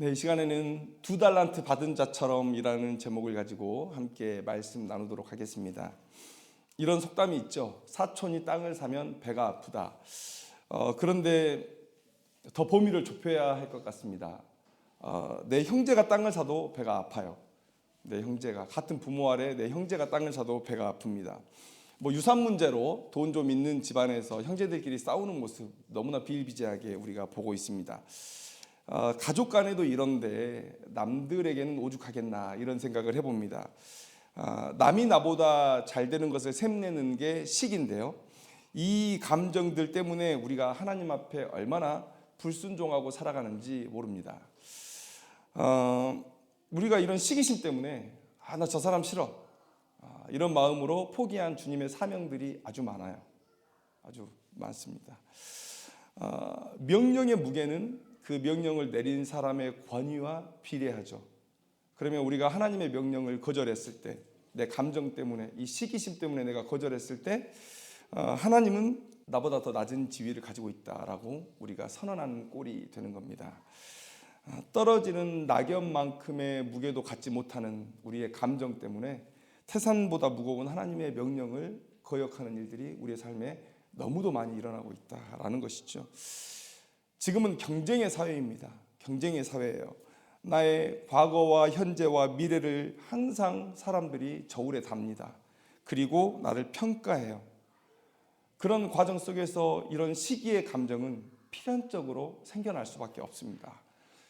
네, 이 시간에는 두 달란트 받은 자처럼이라는 제목을 가지고 함께 말씀 나누도록 하겠습니다. 이런 속담이 있죠. 사촌이 땅을 사면 배가 아프다. 그런데 더 범위를 좁혀야 할 것 같습니다. 내 형제가 땅을 사도 배가 아파요. 내 형제가 같은 부모 아래 내 형제가 땅을 사도 배가 아픕니다. 유산 문제로 돈 좀 있는 집안에서 형제들끼리 싸우는 모습 너무나 비일비재하게 우리가 보고 있습니다. 가족 간에도 이런데 남들에게는 오죽하겠나 이런 생각을 해봅니다. 남이 나보다 잘 되는 것을 샘내는 게 식인데요. 이 감정들 때문에 우리가 하나님 앞에 얼마나 불순종하고 살아가는지 모릅니다. 우리가 이런 시기심 때문에 나 저 사람 싫어 이런 마음으로 포기한 주님의 사명들이 아주 많아요. 아주 많습니다. 명령의 무게는 그 명령을 내린 사람의 권위와 비례하죠. 그러면 우리가 하나님의 명령을 거절했을 때, 내 감정 때문에, 이 시기심 때문에 내가 거절했을 때 하나님은 나보다 더 낮은 지위를 가지고 있다라고 우리가 선언하는 꼴이 되는 겁니다. 떨어지는 낙엽만큼의 무게도 갖지 못하는 우리의 감정 때문에 태산보다 무거운 하나님의 명령을 거역하는 일들이 우리의 삶에 너무도 많이 일어나고 있다라는 것이죠. 지금은 경쟁의 사회입니다. 경쟁의 사회예요. 나의 과거와 현재와 미래를 항상 사람들이 저울에 답니다. 그리고 나를 평가해요. 그런 과정 속에서 이런 시기의 감정은 필연적으로 생겨날 수밖에 없습니다.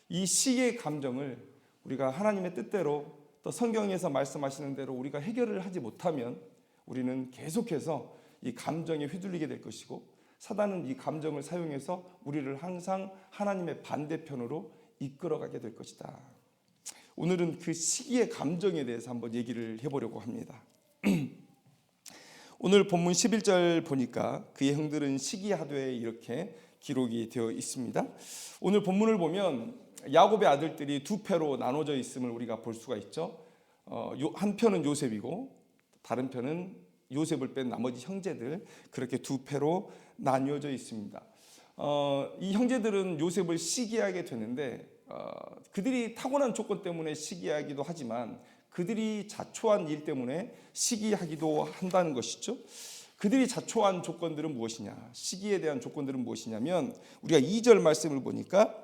이 시기의 감정을 우리가 하나님의 뜻대로 또 성경에서 말씀하시는 대로 우리가 해결을 하지 못하면 우리는 계속해서 이 감정에 휘둘리게 될 것이고 사단은 이 감정을 사용해서 우리를 항상 하나님의 반대편으로 이끌어가게 될 것이다. 오늘은 그 시기의 감정에 대해서 한번 얘기를 해보려고 합니다. 오늘 본문 11절 보니까 그의 형들은 시기하되 이렇게 기록이 되어 있습니다. 오늘 본문을 보면 야곱의 아들들이 두 패로 나눠져 있음을 우리가 볼 수가 있죠. 한 편은 요셉이고 다른 편은 요셉을 뺀 나머지 형제들, 그렇게 두 패로 나뉘어져 있습니다. 이 형제들은 요셉을 시기하게 되는데 그들이 타고난 조건 때문에 시기하기도 하지만 그들이 자초한 일 때문에 시기하기도 한다는 것이죠. 그들이 자초한 조건들은 무엇이냐? 시기에 대한 조건들은 무엇이냐면 우리가 2절 말씀을 보니까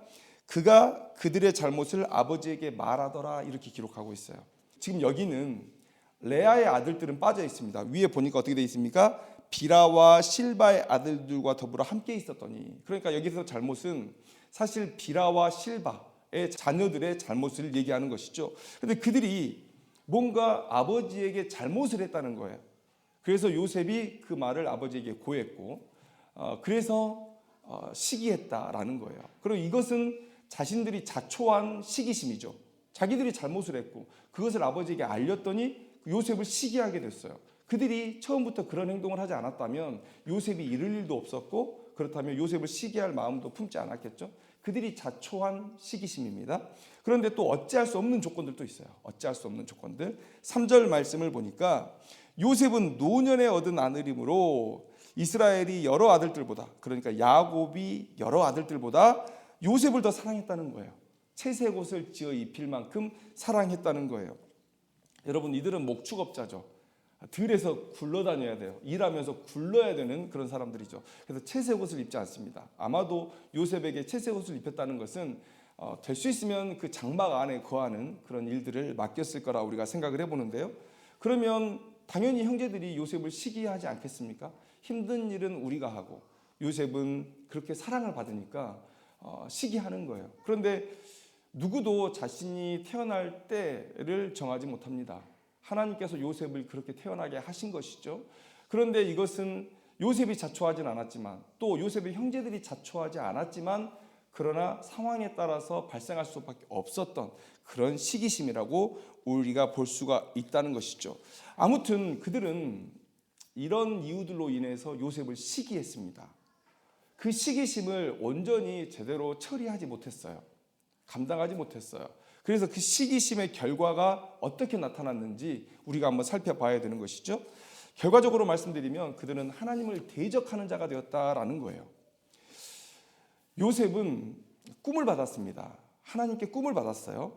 그가 그들의 잘못을 아버지에게 말하더라 이렇게 기록하고 있어요. 지금 여기는 레아의 아들들은 빠져 있습니다. 위에 보니까 어떻게 되어 있습니까? 비라와 실바의 아들들과 더불어 함께 있었더니, 그러니까 여기서 잘못은 사실 비라와 실바의 자녀들의 잘못을 얘기하는 것이죠. 그런데 그들이 뭔가 아버지에게 잘못을 했다는 거예요. 그래서 요셉이 그 말을 아버지에게 고했고 그래서 시기했다라는 거예요. 그리고 이것은 자신들이 자초한 시기심이죠. 자기들이 잘못을 했고 그것을 아버지에게 알렸더니 요셉을 시기하게 됐어요. 그들이 처음부터 그런 행동을 하지 않았다면 요셉이 이를 일도 없었고 그렇다면 요셉을 시기할 마음도 품지 않았겠죠. 그들이 자초한 시기심입니다. 그런데 또 어찌할 수 없는 조건들도 있어요. 어찌할 수 없는 조건들. 3절 말씀을 보니까 요셉은 노년에 얻은 아들이므로 이스라엘이 여러 아들들보다, 그러니까 야곱이 여러 아들들보다 요셉을 더 사랑했다는 거예요. 채색 옷을 지어 입힐 만큼 사랑했다는 거예요. 여러분, 이들은 목축업자죠. 들에서 굴러다녀야 돼요. 일하면서 굴러야 되는 그런 사람들이죠. 그래서 채색 옷을 입지 않습니다. 아마도 요셉에게 채색 옷을 입혔다는 것은 될 수 있으면 그 장막 안에 거하는 그런 일들을 맡겼을 거라 우리가 생각을 해보는데요. 그러면 당연히 형제들이 요셉을 시기하지 않겠습니까? 힘든 일은 우리가 하고 요셉은 그렇게 사랑을 받으니까 시기하는 거예요. 그런데 누구도 자신이 태어날 때를 정하지 못합니다. 하나님께서 요셉을 그렇게 태어나게 하신 것이죠. 그런데 이것은 요셉이 자초하진 않았지만 또 요셉의 형제들이 자초하지 않았지만 그러나 상황에 따라서 발생할 수밖에 없었던 그런 시기심이라고 우리가 볼 수가 있다는 것이죠. 아무튼 그들은 이런 이유들로 인해서 요셉을 시기했습니다. 그 시기심을 온전히 제대로 처리하지 못했어요. 감당하지 못했어요. 그래서 그 시기심의 결과가 어떻게 나타났는지 우리가 한번 살펴봐야 되는 것이죠. 결과적으로 말씀드리면 그들은 하나님을 대적하는 자가 되었다라는 거예요. 요셉은 꿈을 받았습니다. 하나님께 꿈을 받았어요.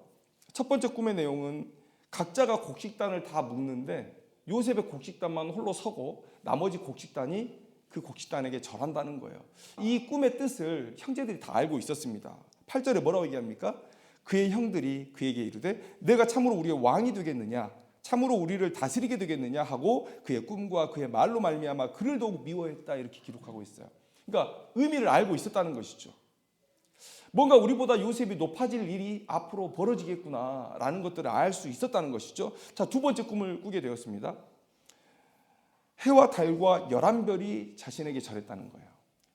첫 번째 꿈의 내용은 각자가 곡식단을 다 묶는데 요셉의 곡식단만 홀로 서고 나머지 곡식단이 그 곡식단에게 절한다는 거예요. 이 꿈의 뜻을 형제들이 다 알고 있었습니다. 8절에 뭐라고 얘기합니까? 그의 형들이 그에게 이르되 내가 참으로 우리의 왕이 되겠느냐, 참으로 우리를 다스리게 되겠느냐 하고 그의 꿈과 그의 말로 말미암아 그를 더욱 미워했다, 이렇게 기록하고 있어요. 그러니까 의미를 알고 있었다는 것이죠. 뭔가 우리보다 요셉이 높아질 일이 앞으로 벌어지겠구나라는 것들을 알 수 있었다는 것이죠. 자, 두 번째 꿈을 꾸게 되었습니다. 해와 달과 11별이 자신에게 절했다는 거예요.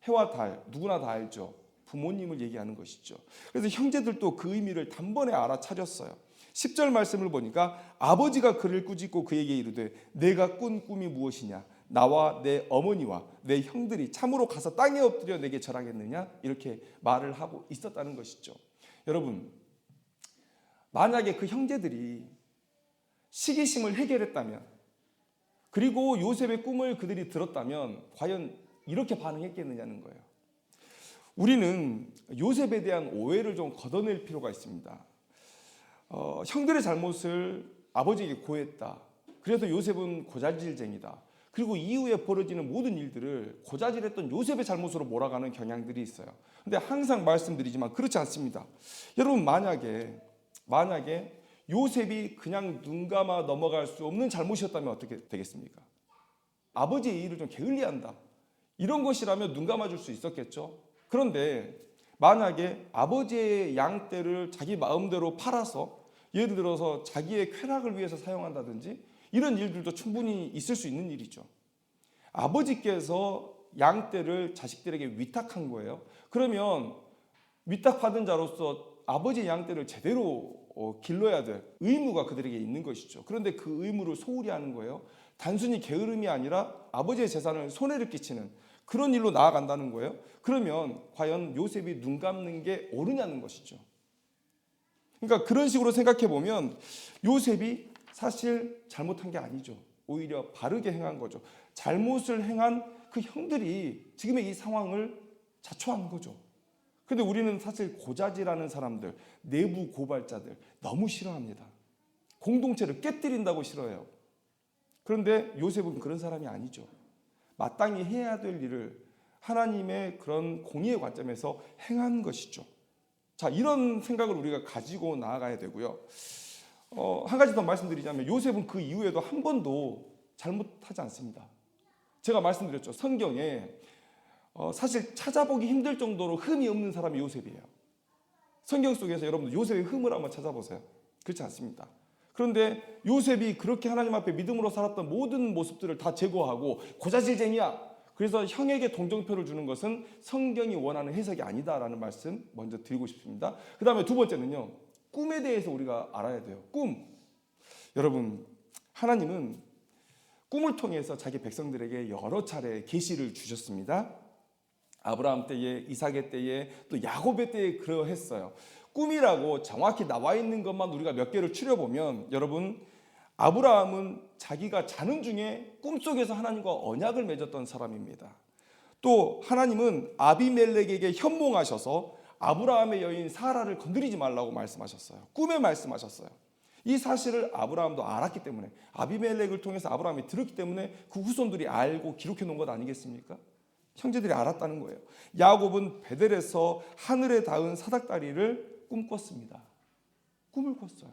해와 달, 누구나 다 알죠. 부모님을 얘기하는 것이죠. 그래서 형제들도 그 의미를 단번에 알아차렸어요. 10절 말씀을 보니까 아버지가 그를 꾸짖고 그에게 이르되 내가 꾼 꿈이 무엇이냐, 나와 내 어머니와 내 형들이 참으로 가서 땅에 엎드려 내게 절하겠느냐, 이렇게 말을 하고 있었다는 것이죠. 여러분, 만약에 그 형제들이 시기심을 해결했다면, 그리고 요셉의 꿈을 그들이 들었다면 과연 이렇게 반응했겠느냐는 거예요. 우리는 요셉에 대한 오해를 좀 걷어낼 필요가 있습니다. 형들의 잘못을 아버지에게 고했다. 그래서 요셉은 고자질쟁이다. 그리고 이후에 벌어지는 모든 일들을 고자질했던 요셉의 잘못으로 몰아가는 경향들이 있어요. 근데 항상 말씀드리지만 그렇지 않습니다. 여러분, 만약에 요셉이 그냥 눈 감아 넘어갈 수 없는 잘못이었다면 어떻게 되겠습니까? 아버지의 일을 좀 게을리한다, 이런 것이라면 눈 감아줄 수 있었겠죠. 그런데 만약에 아버지의 양떼를 자기 마음대로 팔아서 예를 들어서 자기의 쾌락을 위해서 사용한다든지 이런 일들도 충분히 있을 수 있는 일이죠. 아버지께서 양떼를 자식들에게 위탁한 거예요. 그러면 위탁받은 자로서 아버지의 양떼를 제대로 길러야 될 의무가 그들에게 있는 것이죠. 그런데 그 의무를 소홀히 하는 거예요. 단순히 게으름이 아니라 아버지의 재산을 손해를 끼치는 그런 일로 나아간다는 거예요. 그러면 과연 요셉이 눈 감는 게 옳으냐는 것이죠. 그러니까 그런 식으로 생각해 보면 요셉이 사실 잘못한 게 아니죠. 오히려 바르게 행한 거죠. 잘못을 행한 그 형들이 지금의 이 상황을 자초한 거죠. 근데 우리는 사실 고자질하는 사람들, 내부 고발자들 너무 싫어합니다. 공동체를 깨뜨린다고 싫어해요. 그런데 요셉은 그런 사람이 아니죠. 마땅히 해야 될 일을 하나님의 그런 공의의 관점에서 행한 것이죠. 자, 이런 생각을 우리가 가지고 나아가야 되고요. 한 가지 더 말씀드리자면 요셉은 그 이후에도 한 번도 잘못하지 않습니다. 제가 말씀드렸죠. 성경에 사실 찾아보기 힘들 정도로 흠이 없는 사람이 요셉이에요. 성경 속에서 여러분들 요셉의 흠을 한번 찾아보세요. 그렇지 않습니다. 그런데 요셉이 그렇게 하나님 앞에 믿음으로 살았던 모든 모습들을 다 제거하고 고자질쟁이야, 그래서 형에게 동정표를 주는 것은 성경이 원하는 해석이 아니다라는 말씀 먼저 드리고 싶습니다. 그 다음에 두 번째는요, 꿈에 대해서 우리가 알아야 돼요. 꿈. 여러분, 하나님은 꿈을 통해서 자기 백성들에게 여러 차례 계시를 주셨습니다. 아브라함 때에, 이삭의 때에, 또 야곱의 때에 그러했어요. 꿈이라고 정확히 나와 있는 것만 우리가 몇 개를 추려보면, 여러분, 아브라함은 자기가 자는 중에 꿈속에서 하나님과 언약을 맺었던 사람입니다. 또 하나님은 아비멜렉에게 현몽하셔서 아브라함의 여인 사라를 건드리지 말라고 말씀하셨어요. 꿈에 말씀하셨어요. 이 사실을 아브라함도 알았기 때문에, 아비멜렉을 통해서 아브라함이 들었기 때문에 그 후손들이 알고 기록해 놓은 것 아니겠습니까? 형제들이 알았다는 거예요. 야곱은 베델에서 하늘에 닿은 사닥다리를 꿈꿨습니다. 꿈을 꿨어요.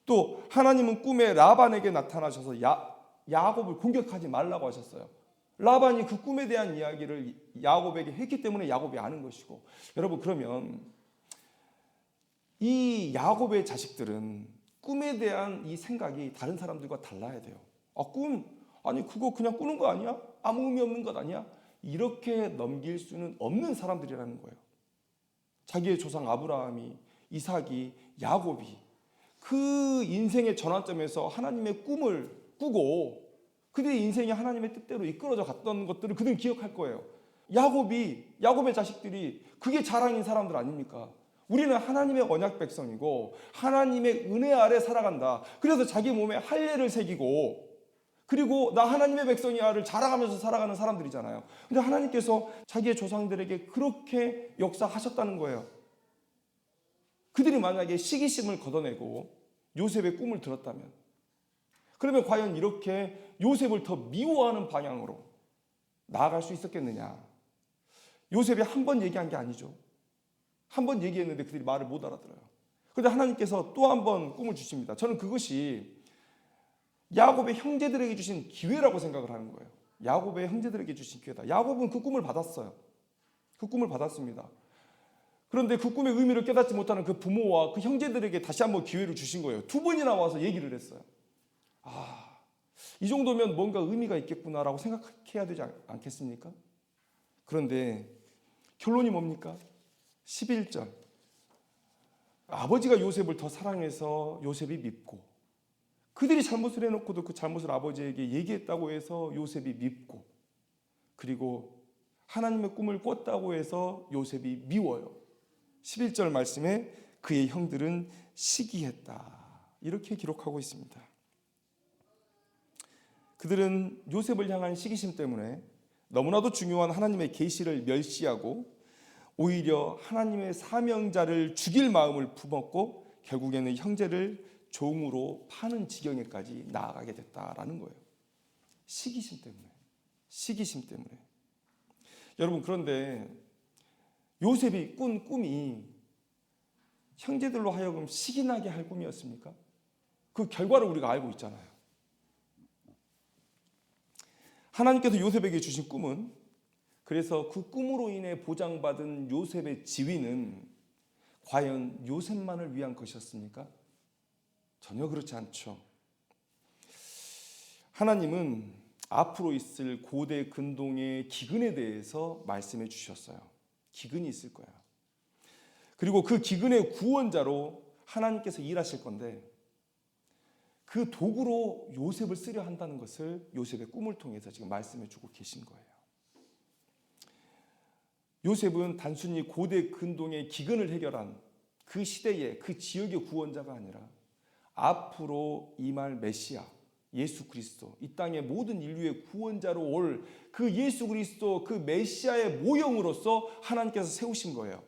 또 하나님은 꿈에 라반에게 나타나셔서 야곱을 공격하지 말라고 하셨어요. 라반이 그 꿈에 대한 이야기를 야곱에게 했기 때문에 야곱이 아는 것이고, 여러분, 그러면 이 야곱의 자식들은 꿈에 대한 이 생각이 다른 사람들과 달라야 돼요. 꿈? 아니 그거 그냥 꾸는 거 아니야? 아무 의미 없는 것 아니야? 이렇게 넘길 수는 없는 사람들이라는 거예요. 자기의 조상 아브라함이, 이삭이, 야곱이 그 인생의 전환점에서 하나님의 꿈을 꾸고 그들의 인생이 하나님의 뜻대로 이끌어져 갔던 것들을 그들은 기억할 거예요. 야곱의 자식들이 그게 자랑인 사람들 아닙니까? 우리는 하나님의 언약 백성이고 하나님의 은혜 아래 살아간다. 그래서 자기 몸에 할례를 새기고, 그리고 나 하나님의 백성이야를 자랑하면서 살아가는 사람들이잖아요. 근데 하나님께서 자기의 조상들에게 그렇게 역사하셨다는 거예요. 그들이 만약에 시기심을 걷어내고 요셉의 꿈을 들었다면, 그러면 과연 이렇게 요셉을 더 미워하는 방향으로 나아갈 수 있었겠느냐? 요셉이 한 번 얘기한 게 아니죠. 한 번 얘기했는데 그들이 말을 못 알아들어요. 그런데 하나님께서 또 한 번 꿈을 주십니다. 저는 그것이 야곱의 형제들에게 주신 기회라고 생각을 하는 거예요. 야곱의 형제들에게 주신 기회다. 야곱은 그 꿈을 받았어요. 그 꿈을 받았습니다. 그런데 그 꿈의 의미를 깨닫지 못하는 그 부모와 그 형제들에게 다시 한번 기회를 주신 거예요. 두 번이나 와서 얘기를 했어요. 이 정도면 뭔가 의미가 있겠구나라고 생각해야 되지 않겠습니까? 그런데 결론이 뭡니까? 11절. 아버지가 요셉을 더 사랑해서 요셉이 밉고, 그들이 잘못을 해놓고도 그 잘못을 아버지에게 얘기했다고 해서 요셉이 밉고, 그리고 하나님의 꿈을 꿨다고 해서 요셉이 미워요. 11절 말씀에 그의 형들은 시기했다, 이렇게 기록하고 있습니다. 그들은 요셉을 향한 시기심 때문에 너무나도 중요한 하나님의 계시를 멸시하고 오히려 하나님의 사명자를 죽일 마음을 품었고 결국에는 형제를 종으로 파는 지경에까지 나아가게 됐다라는 거예요. 시기심 때문에. 시기심 때문에. 여러분, 그런데 요셉이 꾼 꿈이 형제들로 하여금 시기나게 할 꿈이었습니까? 그 결과를 우리가 알고 있잖아요. 하나님께서 요셉에게 주신 꿈은, 그래서 그 꿈으로 인해 보장받은 요셉의 지위는 과연 요셉만을 위한 것이었습니까? 전혀 그렇지 않죠. 하나님은 앞으로 있을 고대 근동의 기근에 대해서 말씀해 주셨어요. 기근이 있을 거야. 그리고 그 기근의 구원자로 하나님께서 일하실 건데, 그 도구로 요셉을 쓰려 한다는 것을 요셉의 꿈을 통해서 지금 말씀해 주고 계신 거예요. 요셉은 단순히 고대 근동의 기근을 해결한 그 시대의 그 지역의 구원자가 아니라 앞으로 임할 메시아 예수 그리스도, 이 땅의 모든 인류의 구원자로 올 그 예수 그리스도, 그 메시아의 모형으로서 하나님께서 세우신 거예요.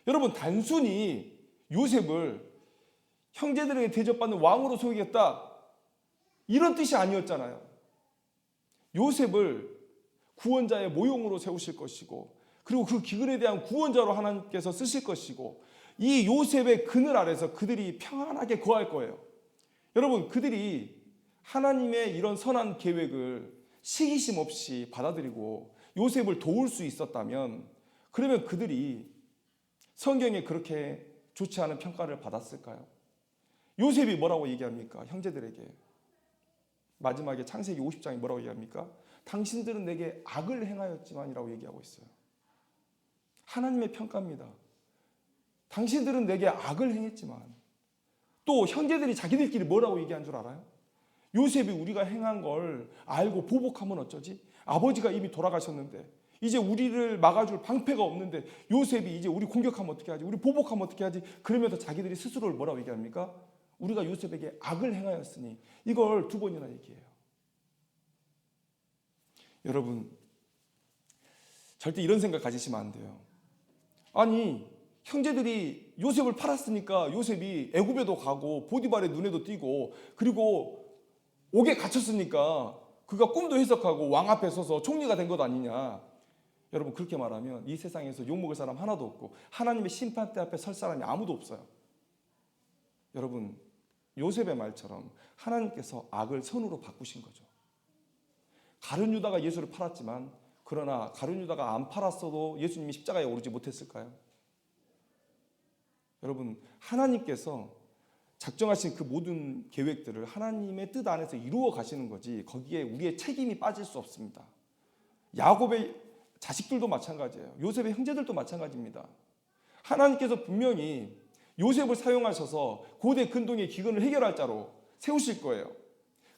여러분, 단순히 요셉을 형제들에게 대접받는 왕으로 세우겠다, 이런 뜻이 아니었잖아요. 요셉을 구원자의 모형으로 세우실 것이고, 그리고 그 기근에 대한 구원자로 하나님께서 쓰실 것이고, 이 요셉의 그늘 아래서 그들이 평안하게 거할 거예요. 여러분, 그들이 하나님의 이런 선한 계획을 시기심 없이 받아들이고 요셉을 도울 수 있었다면, 그러면 그들이 성경에 그렇게 좋지 않은 평가를 받았을까요? 요셉이 뭐라고 얘기합니까? 형제들에게 마지막에 창세기 50장이 뭐라고 얘기합니까? 당신들은 내게 악을 행하였지만이라고 얘기하고 있어요. 하나님의 평가입니다. 당신들은 내게 악을 행했지만, 또 형제들이 자기들끼리 뭐라고 얘기한 줄 알아요? 요셉이 우리가 행한 걸 알고 보복하면 어쩌지? 아버지가 이미 돌아가셨는데 이제 우리를 막아줄 방패가 없는데 요셉이 이제 우리 공격하면 어떻게 하지? 우리 보복하면 어떻게 하지? 그러면서 자기들이 스스로를 뭐라고 얘기합니까? 우리가 요셉에게 악을 행하였으니, 이걸 두 번이나 얘기해요. 여러분, 절대 이런 생각 가지시면 안 돼요. 아니, 형제들이 요셉을 팔았으니까 요셉이 애굽에도 가고 보디발의 눈에도 띄고, 그리고 옥에 갇혔으니까 그가 꿈도 해석하고 왕 앞에 서서 총리가 된 것 아니냐. 여러분, 그렇게 말하면 이 세상에서 욕먹을 사람 하나도 없고 하나님의 심판대 앞에 설 사람이 아무도 없어요. 여러분, 요셉의 말처럼 하나님께서 악을 선으로 바꾸신 거죠. 가룟 유다가 예수를 팔았지만, 그러나 가룟 유다가 안 팔았어도 예수님이 십자가에 오르지 못했을까요? 여러분, 하나님께서 작정하신 그 모든 계획들을 하나님의 뜻 안에서 이루어 가시는 거지, 거기에 우리의 책임이 빠질 수 없습니다. 야곱의 자식들도 마찬가지예요. 요셉의 형제들도 마찬가지입니다. 하나님께서 분명히 요셉을 사용하셔서 고대 근동의 기근을 해결할 자로 세우실 거예요.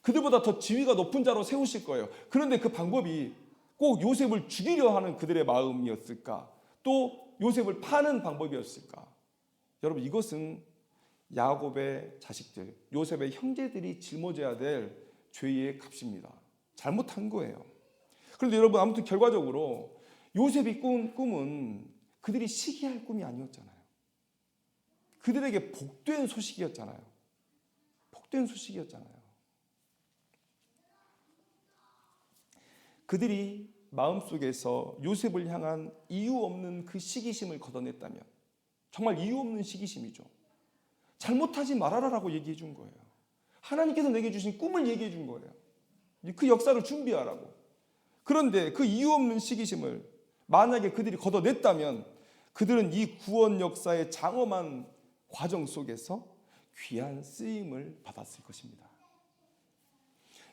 그들보다 더 지위가 높은 자로 세우실 거예요. 그런데 그 방법이 꼭 요셉을 죽이려 하는 그들의 마음이었을까? 또 요셉을 파는 방법이었을까? 여러분, 이것은 야곱의 자식들, 요셉의 형제들이 짊어져야 될 죄의 값입니다. 잘못한 거예요. 그런데 여러분, 아무튼 결과적으로 요셉이 꾼 꿈은 그들이 시기할 꿈이 아니었잖아요. 그들에게 복된 소식이었잖아요. 복된 소식이었잖아요. 그들이 마음속에서 요셉을 향한 이유 없는 그 시기심을 걷어냈다면, 정말 이유 없는 시기심이죠. 잘못하지 말아라라고 얘기해 준 거예요. 하나님께서 내게 주신 꿈을 얘기해 준 거예요. 그 역사를 준비하라고. 그런데 그 이유 없는 시기심을 만약에 그들이 걷어냈다면 그들은 이 구원 역사의 장엄한 과정 속에서 귀한 쓰임을 받았을 것입니다.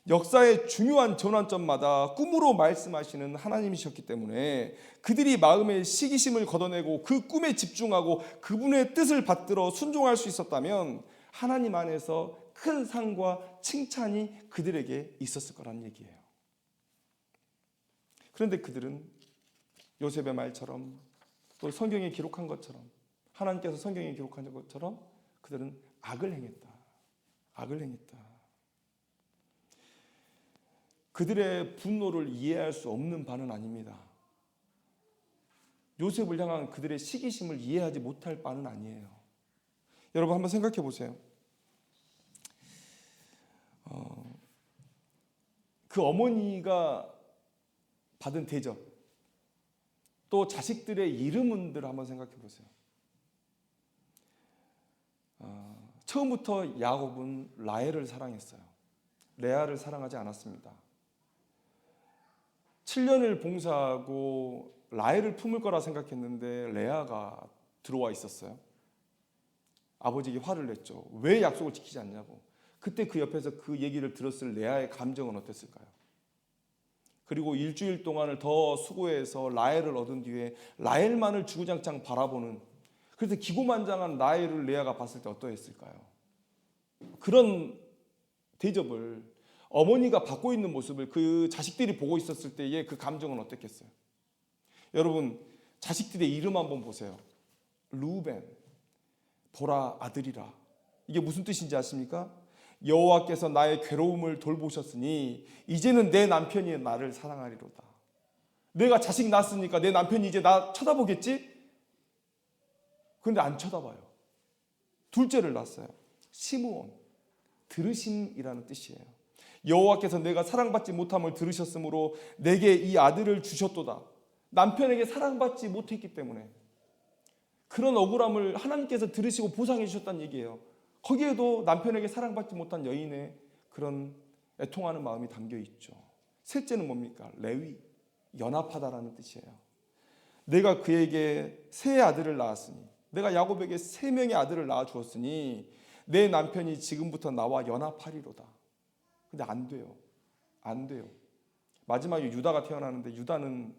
역사의 중요한 전환점마다 꿈으로 말씀하시는 하나님이셨기 때문에 그들이 마음의 시기심을 걷어내고 그 꿈에 집중하고 그분의 뜻을 받들어 순종할 수 있었다면 하나님 안에서 큰 상과 칭찬이 그들에게 있었을 거란 얘기예요. 그런데 그들은 요셉의 말처럼 또 성경에 기록한 것처럼, 하나님께서 성경에 기록한 것처럼 그들은 악을 행했다. 악을 행했다. 그들의 분노를 이해할 수 없는 바는 아닙니다. 요셉을 향한 그들의 시기심을 이해하지 못할 바는 아니에요. 여러분 한번 생각해 보세요. 그 어머니가 받은 대접, 또 자식들의 이름들 한번 생각해 보세요. 처음부터 야곱은 라헬을 사랑했어요. 레아를 사랑하지 않았습니다. 7년을 봉사하고 라헬을 품을 거라 생각했는데 레아가 들어와 있었어요. 아버지에게 화를 냈죠. 왜 약속을 지키지 않냐고. 그때 그 옆에서 그 얘기를 들었을 레아의 감정은 어땠을까요? 그리고 일주일 동안을 더 수고해서 라헬을 얻은 뒤에 라헬만을 주구장창 바라보는, 그래서 기고만장한 라헬을 레아가 봤을 때 어떠했을까요? 그런 대접을 어머니가 받고 있는 모습을 그 자식들이 보고 있었을 때의 그 감정은 어땠겠어요? 여러분, 자식들의 이름 한번 보세요. 루벤, 보라 아들이라. 이게 무슨 뜻인지 아십니까? 여호와께서 나의 괴로움을 돌보셨으니 이제는 내 남편이 나를 사랑하리로다. 내가 자식 낳았으니까 내 남편이 이제 나 쳐다보겠지? 그런데 안 쳐다봐요. 둘째를 낳았어요. 시므온, 들으심이라는 뜻이에요. 여호와께서 내가 사랑받지 못함을 들으셨으므로 내게 이 아들을 주셨도다. 남편에게 사랑받지 못했기 때문에 그런 억울함을 하나님께서 들으시고 보상해 주셨다는 얘기예요. 거기에도 남편에게 사랑받지 못한 여인의 그런 애통하는 마음이 담겨 있죠. 셋째는 뭡니까? 레위, 연합하다라는 뜻이에요. 내가 그에게 세 아들을 낳았으니, 내가 야곱에게 3명의 아들을 낳아 주었으니 내 남편이 지금부터 나와 연합하리로다. 근데 안 돼요. 안 돼요. 마지막에 유다가 태어나는데 유다는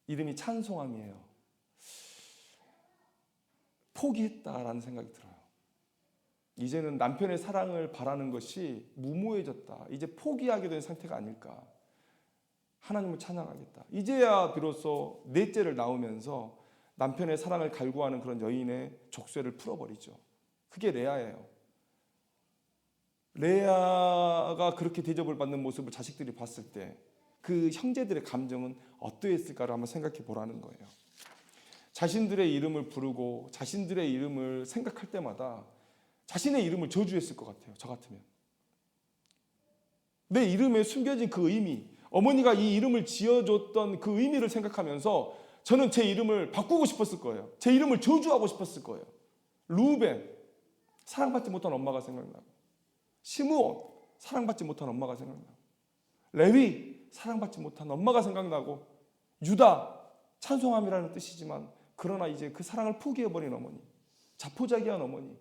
이름이 찬송함이에요. 포기했다라는 생각이 들어요. 이제는 남편의 사랑을 바라는 것이 무모해졌다. 이제 포기하게 된 상태가 아닐까. 하나님을 찬양하겠다. 이제야 비로소 넷째를 낳으면서 남편의 사랑을 갈구하는 그런 여인의 족쇄를 풀어버리죠. 그게 레아예요. 레아가 그렇게 대접을 받는 모습을 자식들이 봤을 때 그 형제들의 감정은 어떠했을까를 한번 생각해 보라는 거예요. 자신들의 이름을 부르고 자신들의 이름을 생각할 때마다 자신의 이름을 저주했을 것 같아요. 저 같으면. 내 이름에 숨겨진 그 의미, 어머니가 이 이름을 지어줬던 그 의미를 생각하면서 저는 제 이름을 바꾸고 싶었을 거예요. 제 이름을 저주하고 싶었을 거예요. 루벤, 사랑받지 못한 엄마가 생각나고, 시므온, 사랑받지 못한 엄마가 생각나고, 레위, 사랑받지 못한 엄마가 생각나고, 유다, 찬송함이라는 뜻이지만 그러나 이제 그 사랑을 포기해버린 어머니, 자포자기한 어머니,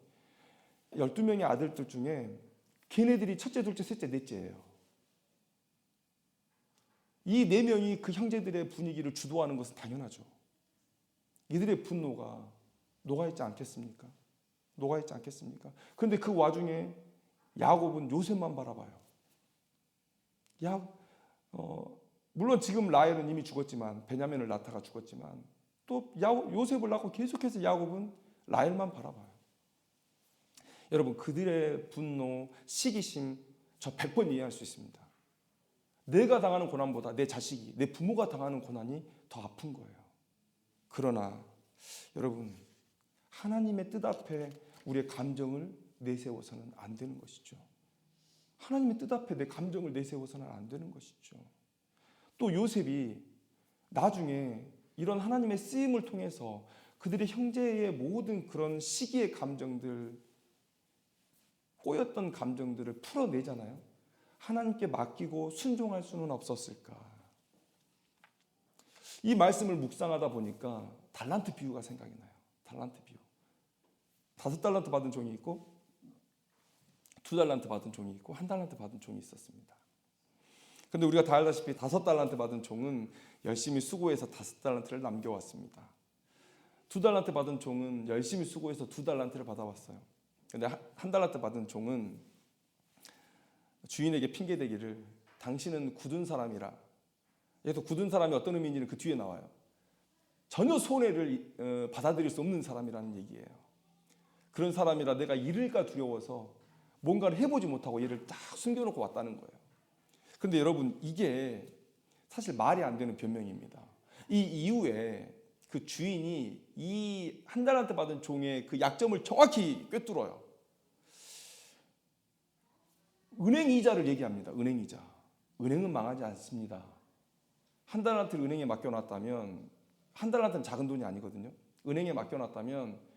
12명의 아들들 중에 걔네들이 첫째, 둘째, 셋째, 넷째예요. 이 4명이 그 형제들의 분위기를 주도하는 것은 당연하죠. 이들의 분노가 녹아있지 않겠습니까? 녹아있지 않겠습니까? 그런데 그 와중에 야곱은 요셉만 바라봐요. 물론 지금 라헬은 이미 죽었지만, 베냐민을 낳다가 죽었지만 또 요셉을 낳고 계속해서 야곱은 라헬만 바라봐요. 여러분, 그들의 분노, 시기심 저 100번 이해할 수 있습니다. 내가 당하는 고난보다 내 자식이, 내 부모가 당하는 고난이 더 아픈 거예요. 그러나 여러분, 하나님의 뜻 앞에 우리의 감정을 내세워서는 안 되는 것이죠. 하나님의 뜻 앞에 내 감정을 내세워서는 안 되는 것이죠. 또 요셉이 나중에 이런 하나님의 쓰임을 통해서 그들의 형제의 모든 그런 시기의 감정들, 꼬였던 감정들을 풀어내잖아요. 하나님께 맡기고 순종할 수는 없었을까? 이 말씀을 묵상하다 보니까 달란트 비유가 생각이 나요. 달란트 비유. 5달란트 받은 종이 있고 2달란트 받은 종이 있고 1달란트 받은 종이 있었습니다. 근데 우리가 다 알다시피 5달란트 받은 종은 열심히 수고해서 5달란트를 남겨왔습니다. 2달란트 받은 종은 열심히 수고해서 2달란트를 받아왔어요. 근데 1달란트 받은 종은 주인에게 핑계대기를 당신은 굳은 사람이라. 여기서 굳은 사람이 어떤 의미인지는 그 뒤에 나와요. 전혀 손해를 받아들일 수 없는 사람이라는 얘기예요. 그런 사람이라 내가 잃을까 두려워서 뭔가를 해보지 못하고 얘를 딱 숨겨놓고 왔다는 거예요. 그런데 여러분, 이게 사실 말이 안 되는 변명입니다. 이 이후에 그 주인이 이 1달란트 받은 종의 그 약점을 정확히 꿰뚫어요. 은행 이자를 얘기합니다. 은행 이자. 은행은 망하지 않습니다. 1달란트를 은행에 맡겨놨다면, 1달란트는 작은 돈이 아니거든요. 은행에 맡겨놨다면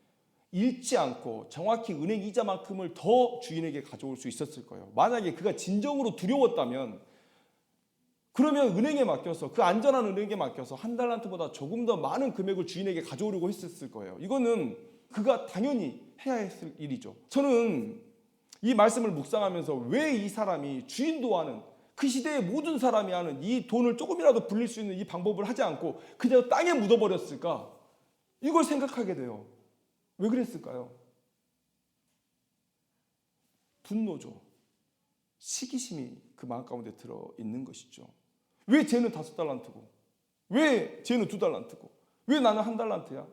잃지 않고 정확히 은행 이자만큼을 더 주인에게 가져올 수 있었을 거예요. 만약에 그가 진정으로 두려웠다면, 그러면 은행에 맡겨서, 그 안전한 은행에 맡겨서 1달란트보다 조금 더 많은 금액을 주인에게 가져오려고 했었을 거예요. 이거는 그가 당연히 해야 했을 일이죠. 저는 이 말씀을 묵상하면서 왜 이 사람이, 주인도 하는, 그 시대의 모든 사람이 하는 이 돈을 조금이라도 불릴 수 있는 이 방법을 하지 않고 그냥 땅에 묻어버렸을까? 이걸 생각하게 돼요. 왜 그랬을까요? 분노죠. 시기심이 그 마음 가운데 들어있는 것이죠. 왜 쟤는 5달란트고, 왜 쟤는 2달란트고, 왜 나는 1달란트야?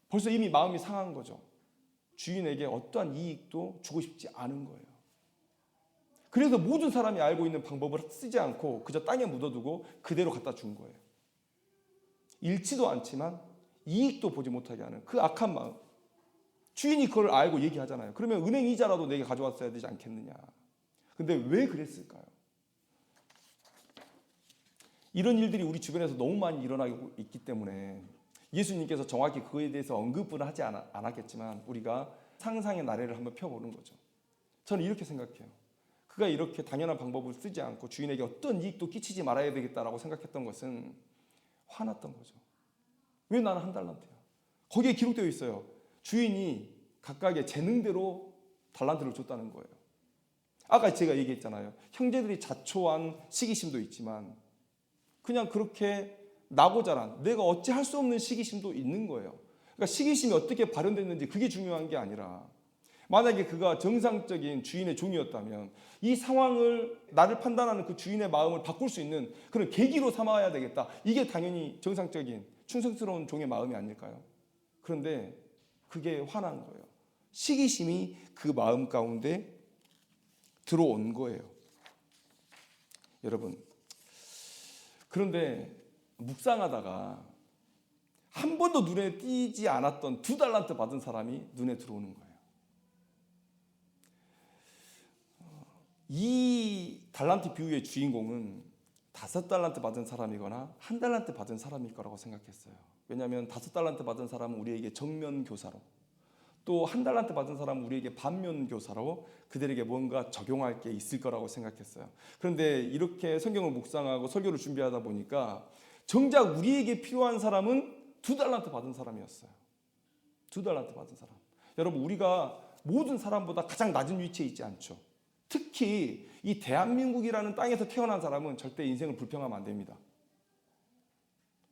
벌써 이미 마음이 상한 거죠. 주인에게 어떠한 이익도 주고 싶지 않은 거예요. 그래서 모든 사람이 알고 있는 방법을 쓰지 않고 그저 땅에 묻어두고 그대로 갖다 준 거예요. 잃지도 않지만 이익도 보지 못하게 하는 그 악한 마음. 주인이 그걸 알고 얘기하잖아요. 그러면 은행 이자라도 내게 가져왔어야 되지 않겠느냐. 근데 왜 그랬을까요? 이런 일들이 우리 주변에서 너무 많이 일어나고 있기 때문에 예수님께서 정확히 그거에 대해서 언급을 하지 않았겠지만 우리가 상상의 나래를 한번 펴보는 거죠. 저는 이렇게 생각해요. 그가 이렇게 당연한 방법을 쓰지 않고 주인에게 어떤 이익도 끼치지 말아야 되겠다라고 생각했던 것은 화났던 거죠. 왜 나는 1달란트야? 거기에 기록되어 있어요. 주인이 각각의 재능대로 달란트를 줬다는 거예요. 아까 제가 얘기했잖아요. 형제들이 자초한 시기심도 있지만 그냥 그렇게 나고 자란, 내가 어찌 할 수 없는 시기심도 있는 거예요. 그러니까 시기심이 어떻게 발현됐는지 그게 중요한 게 아니라, 만약에 그가 정상적인 주인의 종이었다면 이 상황을, 나를 판단하는 그 주인의 마음을 바꿀 수 있는 그런 계기로 삼아야 되겠다. 이게 당연히 정상적인 충성스러운 종의 마음이 아닐까요? 그런데 그게 화난 거예요. 시기심이 그 마음 가운데 들어온 거예요. 여러분, 그런데 묵상하다가 한 번도 눈에 띄지 않았던 2달란트 받은 사람이 눈에 들어오는 거예요. 이 달란트 비유의 주인공은 5달란트 받은 사람이거나 1달란트 받은 사람일 거라고 생각했어요. 왜냐하면 5달란트 받은 사람은 우리에게 정면 교사로, 또 1달란트 받은 사람은 우리에게 반면 교사로 그들에게 뭔가 적용할 게 있을 거라고 생각했어요. 그런데 이렇게 성경을 묵상하고 설교를 준비하다 보니까 정작 우리에게 필요한 사람은 2달란트 받은 사람이었어요. 2달란트 받은 사람. 여러분, 우리가 모든 사람보다 가장 낮은 위치에 있지 않죠. 특히 이 대한민국이라는 땅에서 태어난 사람은 절대 인생을 불평하면 안 됩니다.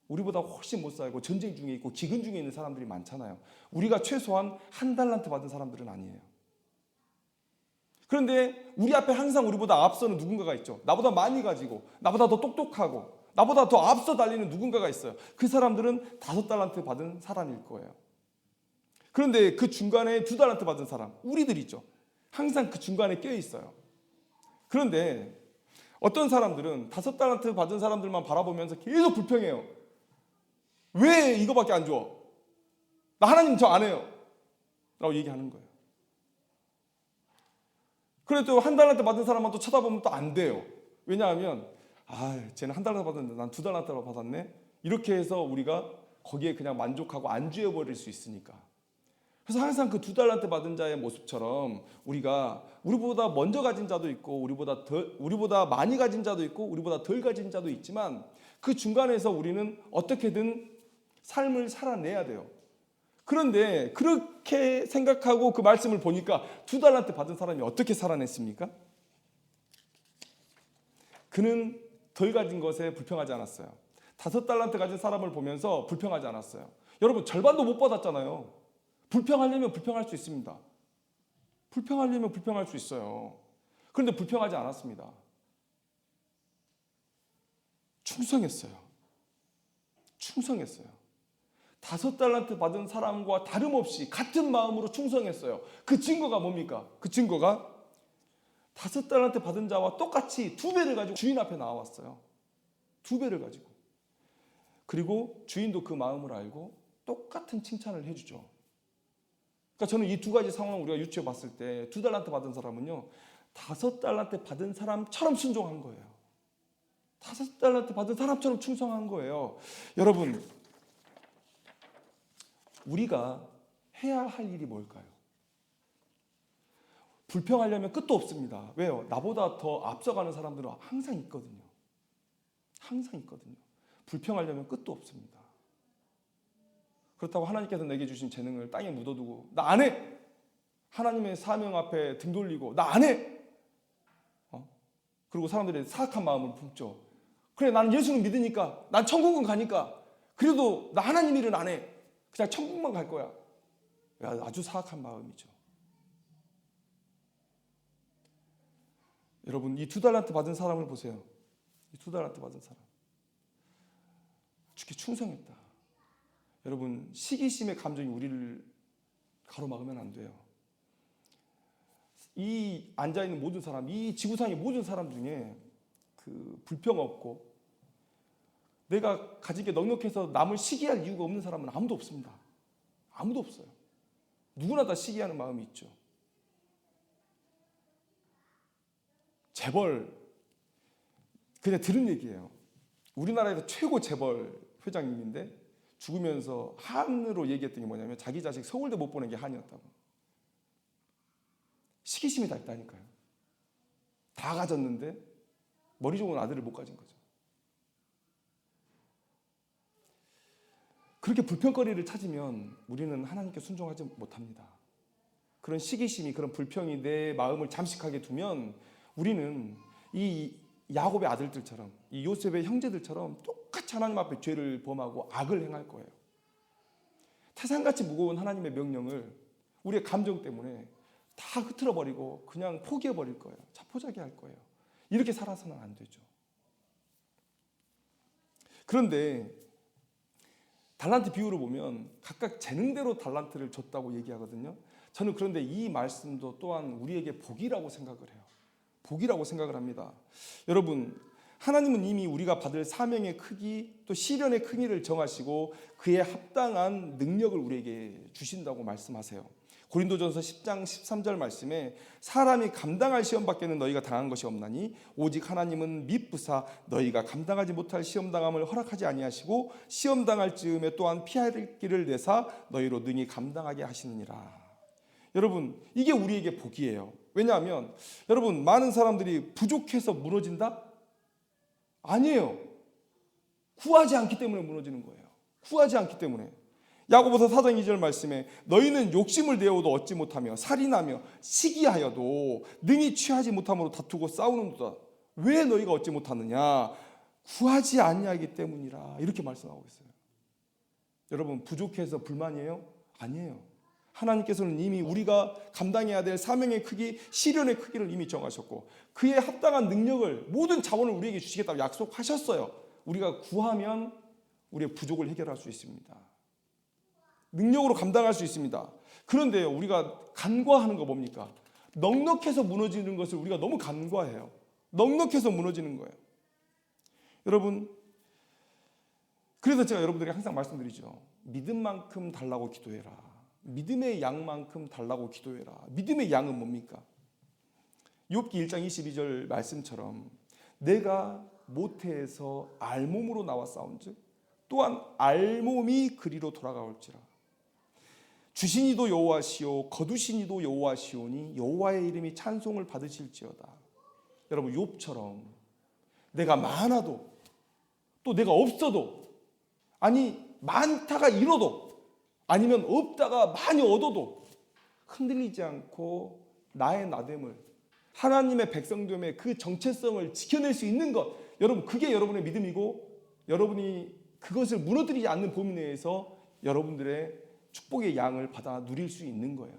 우리보다 훨씬 못 살고 전쟁 중에 있고 기근 중에 있는 사람들이 많잖아요. 우리가 최소한 1달란트 받은 사람들은 아니에요. 그런데 우리 앞에 항상 우리보다 앞서는 누군가가 있죠. 나보다 많이 가지고, 나보다 더 똑똑하고, 나보다 더 앞서 달리는 누군가가 있어요. 그 사람들은 5달란트 받은 사람일 거예요. 그런데 그 중간에 2달란트 받은 사람, 우리들이죠. 항상 그 중간에 껴 있어요. 그런데 어떤 사람들은 5달란트 받은 사람들만 바라보면서 계속 불평해요. 왜 이거밖에 안 줘? 나 하나님 저 안 해요 라고 얘기하는 거예요. 그래도 한 달란트 받은 사람만 또 쳐다보면 또 안 돼요. 왜냐하면 쟤는 한 달란트 받았는데 난 두 달란트로 받았네. 이렇게 해서 우리가 거기에 그냥 만족하고 안주해버릴 수 있으니까. 그래서 항상 그 두 달란트 받은 자의 모습처럼 우리보다 먼저 가진 자도 있고 우리보다 많이 가진 자도 있고 우리보다 덜 가진 자도 있지만 그 중간에서 우리는 어떻게든 삶을 살아내야 돼요. 그런데 그렇게 생각하고 그 말씀을 보니까 두 달란트 받은 사람이 어떻게 살아냈습니까? 그는 덜 가진 것에 불평하지 않았어요. 5달란트 가진 사람을 보면서 불평하지 않았어요. 여러분 절반도 못 받았잖아요. 불평하려면 불평할 수 있습니다. 불평하려면 불평할 수 있어요. 그런데 불평하지 않았습니다. 충성했어요. 5달란트 받은 사람과 다름없이 같은 마음으로 충성했어요. 그 증거가 뭡니까? 그 증거가 5달란트 받은 자와 똑같이 2배를 가지고 주인 앞에 나왔어요. 2배를 가지고. 그리고 주인도 그 마음을 알고 똑같은 칭찬을 해주죠. 그러니까 저는 이 두 가지 상황을 우리가 유추해 봤을 때 2달란트 받은 사람은요 5달란트 받은 사람처럼 순종한 거예요. 5달란트 받은 사람처럼 충성한 거예요. 여러분 우리가 해야 할 일이 뭘까요? 불평하려면 끝도 없습니다. 왜요? 나보다 더 앞서가는 사람들은 항상 있거든요. 불평하려면 끝도 없습니다. 그렇다고 하나님께서 내게 주신 재능을 땅에 묻어두고 나 안 해! 하나님의 사명 앞에 등 돌리고 나 안 해! 그리고 사람들이 사악한 마음을 품죠. 그래 나는 예수를 믿으니까 난 천국은 가니까 그래도 나 하나님 일은 안 해. 그냥 천국만 갈 거야. 아주 사악한 마음이죠. 여러분 이 2달란트 받은 사람을 보세요. 이 2달란트 받은 사람 주께 충성했다. 여러분 시기심의 감정이 우리를 가로막으면 안 돼요. 이 앉아있는 모든 사람, 이 지구상의 모든 사람 중에 그 불평 없고 내가 가진 게 넉넉해서 남을 시기할 이유가 없는 사람은 아무도 없습니다. 아무도 없어요. 누구나 다 시기하는 마음이 있죠. 재벌, 그냥 들은 얘기예요. 우리나라에서 최고 재벌 회장님인데 죽으면서 한으로 얘기했던 게 뭐냐면 자기 자식 서울대 못 보낸 게 한이었다고. 시기심이 다 있다니까요. 다 가졌는데 머리 좋은 아들을 못 가진 거죠. 그렇게 불평거리를 찾으면 우리는 하나님께 순종하지 못합니다. 그런 시기심이, 그런 불평이 내 마음을 잠식하게 두면 우리는 이 야곱의 아들들처럼, 이 요셉의 형제들처럼 똑같이 하나님 앞에 죄를 범하고 악을 행할 거예요. 태산같이 무거운 하나님의 명령을 우리의 감정 때문에 다 흐트러버리고 그냥 포기해버릴 거예요. 자포자기 할 거예요. 이렇게 살아서는 안 되죠. 그런데 달란트 비유를 보면 각각 재능대로 달란트를 줬다고 얘기하거든요. 저는 그런데 이 말씀도 또한 우리에게 복이라고 생각을 해요. 복이라고 생각을 합니다. 여러분, 하나님은 이미 우리가 받을 사명의 크기 또 시련의 크기를 정하시고 그에 합당한 능력을 우리에게 주신다고 말씀하세요. 고린도전서 10장 13절 말씀에 사람이 감당할 시험 밖에는 너희가 당한 것이 없나니 오직 하나님은 미쁘사 너희가 감당하지 못할 시험 당함을 허락하지 아니하시고 시험 당할 즈음에 또한 피할 길을 내사 너희로 능히 감당하게 하시느니라. 여러분 이게 우리에게 복이에요. 왜냐하면 여러분 많은 사람들이 부족해서 무너진다? 아니에요. 구하지 않기 때문에 무너지는 거예요. 구하지 않기 때문에. 야고보서 4장 2절 말씀에 너희는 욕심을 내어도 얻지 못하며 살인하며 시기하여도 능히 취하지 못함으로 다투고 싸우는도다. 왜 너희가 얻지 못하느냐? 구하지 아니하기 때문이라. 이렇게 말씀하고 있어요. 여러분 부족해서 불만이에요? 아니에요. 하나님께서는 이미 우리가 감당해야 될 사명의 크기, 시련의 크기를 이미 정하셨고 그에 합당한 능력을 모든 자원을 우리에게 주시겠다고 약속하셨어요. 우리가 구하면 우리의 부족을 해결할 수 있습니다. 능력으로 감당할 수 있습니다. 그런데 우리가 간과하는 거 뭡니까? 넉넉해서 무너지는 것을 우리가 너무 간과해요. 넉넉해서 무너지는 거예요. 여러분, 그래서 제가 여러분들에게 항상 말씀드리죠. 믿음만큼 달라고 기도해라. 믿음의 양만큼 달라고 기도해라. 믿음의 양은 뭡니까? 욥기 1장 22절 말씀처럼 내가 모태에서 알몸으로 나와 싸운즉 또한 알몸이 그리로 돌아가올지라. 주신 이도 여호와시오 거두신 이도 여호와시오니 여호와의 이름이 찬송을 받으실지어다. 여러분, 욥처럼 내가 많아도 또 내가 없어도, 아니 많다가 잃어도 아니면 없다가 많이 얻어도 흔들리지 않고 나의 나됨을, 하나님의 백성됨의 그 정체성을 지켜낼 수 있는 것, 여러분 그게 여러분의 믿음이고, 여러분이 그것을 무너뜨리지 않는 범위 내에서 여러분들의 축복의 양을 받아 누릴 수 있는 거예요.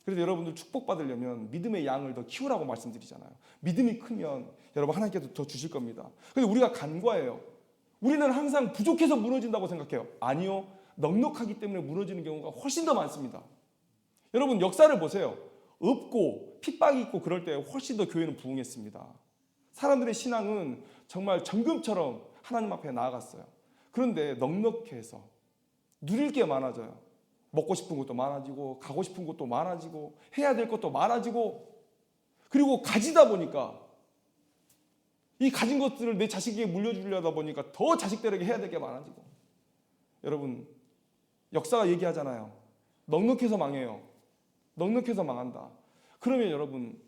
그래서 여러분들 축복받으려면 믿음의 양을 더 키우라고 말씀드리잖아요. 믿음이 크면 여러분 하나님께서 더 주실 겁니다. 근데 우리가 간과해요. 우리는 항상 부족해서 무너진다고 생각해요. 아니요, 넉넉하기 때문에 무너지는 경우가 훨씬 더 많습니다. 여러분 역사를 보세요. 없고 핍박이 있고 그럴 때 훨씬 더 교회는 부흥했습니다. 사람들의 신앙은 정말 정금처럼 하나님 앞에 나아갔어요. 그런데 넉넉해서 누릴 게 많아져요. 먹고 싶은 것도 많아지고 가고 싶은 것도 많아지고 해야 될 것도 많아지고, 그리고 가지다 보니까 이 가진 것들을 내 자식에게 물려주려다 보니까 더 자식들에게 해야 될 게 많아지고. 여러분 역사가 얘기하잖아요. 넉넉해서 망해요. 넉넉해서 망한다. 그러면 여러분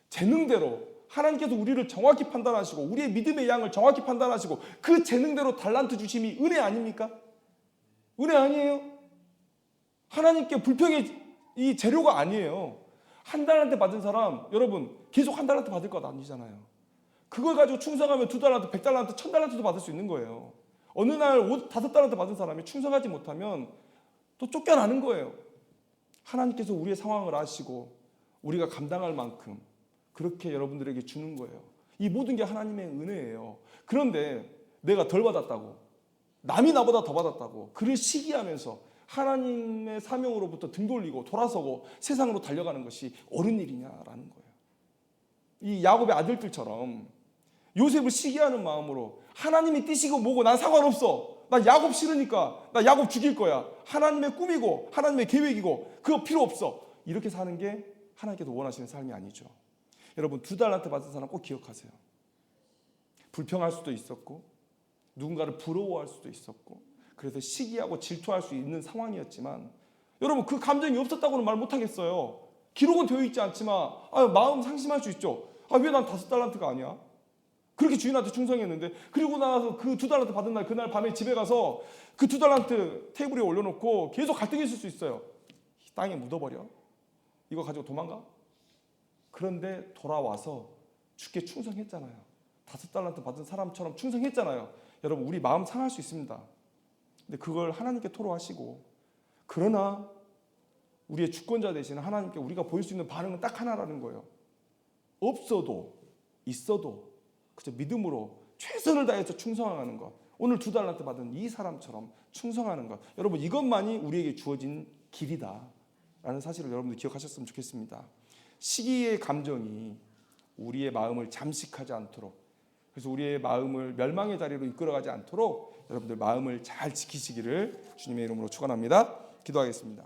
재능대로 하나님께서 우리를 정확히 판단하시고 우리의 믿음의 양을 정확히 판단하시고 그 재능대로 달란트 주심이 은혜 아닙니까? 은혜 아니에요? 하나님께 불평의 이 재료가 아니에요. 한 달란트 받은 사람, 여러분 계속 한 달란트 받을 것 아니잖아요. 그걸 가지고 충성하면 2달란트, 100달란트, 1000달란트도 받을 수 있는 거예요. 어느 날 5달란트 받은 사람이 충성하지 못하면 또 쫓겨나는 거예요. 하나님께서 우리의 상황을 아시고 우리가 감당할 만큼 그렇게 여러분들에게 주는 거예요. 이 모든 게 하나님의 은혜예요. 그런데 내가 덜 받았다고, 남이 나보다 더 받았다고 그를 시기하면서 하나님의 사명으로부터 등 돌리고 돌아서고 세상으로 달려가는 것이 옳은 일이냐라는 거예요. 이 야곱의 아들들처럼 요셉을 시기하는 마음으로 하나님이 뜻이고 뭐고 난 상관없어, 나 야곱 싫으니까 나 야곱 죽일 거야, 하나님의 꿈이고 하나님의 계획이고 그거 필요 없어, 이렇게 사는 게 하나님께서 원하시는 삶이 아니죠. 여러분 2달란트 받은 사람 꼭 기억하세요. 불평할 수도 있었고 누군가를 부러워할 수도 있었고 그래서 시기하고 질투할 수 있는 상황이었지만, 여러분 그 감정이 없었다고는 말 못하겠어요. 기록은 되어 있지 않지만 마음 상심할 수 있죠. 왜 난 5달란트가 아니야? 그렇게 주인한테 충성했는데, 그리고 나서 그 2달란트 받은 날 그날 밤에 집에 가서 그 2달란트 테이블에 올려놓고 계속 갈등이 있을 수 있어요. 땅에 묻어버려? 이거 가지고 도망가? 그런데 돌아와서 주께 충성했잖아요. 5달란트 받은 사람처럼 충성했잖아요. 여러분 우리 마음 상할 수 있습니다. 근데 그걸 하나님께 토로하시고, 그러나 우리의 주권자 되시는 하나님께 우리가 보일 수 있는 반응은 딱 하나라는 거예요. 없어도 있어도 그저 믿음으로 최선을 다해서 충성하는 것. 오늘 2달란트 받은 이 사람처럼 충성하는 것. 여러분 이것만이 우리에게 주어진 길이다라는 사실을 여러분들 기억하셨으면 좋겠습니다. 시기의 감정이 우리의 마음을 잠식하지 않도록, 그래서 우리의 마음을 멸망의 자리로 이끌어가지 않도록 여러분들 마음을 잘 지키시기를 주님의 이름으로 축원합니다. 기도하겠습니다.